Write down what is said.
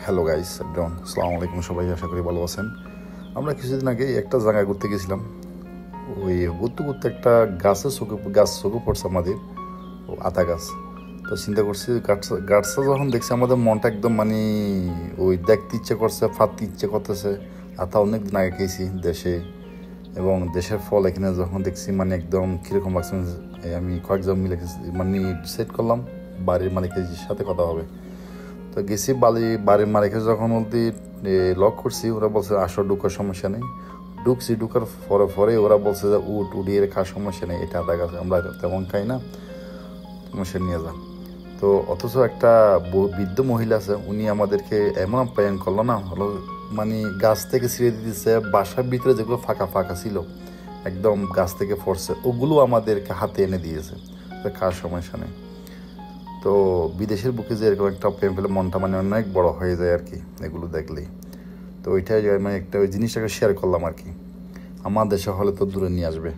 Hello guys, একদম আসসালামু আলাইকুম। সবাই আশা করি ভালো আছেন। আমরা কিছুদিন আগে একটা জায়গায় ঘুরতে গেছিলাম। ওই ঘুরতে ঘুরতে একটা গাছ চোখে পড়ছে আমাদের, ও আতা গাছ। তো চিন্তা করছি গাছটা যখন দেখছি আমাদের মনটা একদম মানে ওই দেখতে ইচ্ছে করছে, ফাঁদতে ইচ্ছে করতেছে। আতা অনেক দিন আগে খেয়েছি দেশে, এবং দেশের ফল এখানে যখন দেখছি মানে একদম কীরকম লাগছে। আমি কয়েকজন মিলে মানে ডিসাইড করলাম বাড়ির মালিকের সাথে কথা হবে। তো গেছি বাড়ির মালিকের যখন বলতে লক করছি, ওরা বলছে আসো, ঢুকার সমস্যা নেই। ঢুকার পরে পরে ওরা বলছে যে উঠিয়ে খাওয়ার সমস্যা নেই, এটা আদা গাছ আমরা তেমন খাই না, সমস্যা নিয়ে যা। তো অথচ একটা বৃদ্ধ মহিলা আছে, উনি আমাদেরকে এমন আপ্যায়ন করলো না, হলো মানে গাছ থেকে ছিঁড়ে দিতেছে। বাসার ভিতরে যেগুলো ফাঁকা ফাঁকা ছিল একদম গাছ থেকে ফরছে, ওগুলো আমাদেরকে হাতে এনে দিয়েছে। খাওয়ার সমস্যা নেই। তো বিদেশের বুকে যে এরকম একটা প্রেম পেলে মনটা মানে অনেক বড় হয়ে যায় আর কি, এগুলো দেখলেই। তো ওইটাই মানে একটা ওই জিনিসটাকে শেয়ার করলাম আর কি। আমার দেশে হলে তো দূরে নিয়ে আসবে।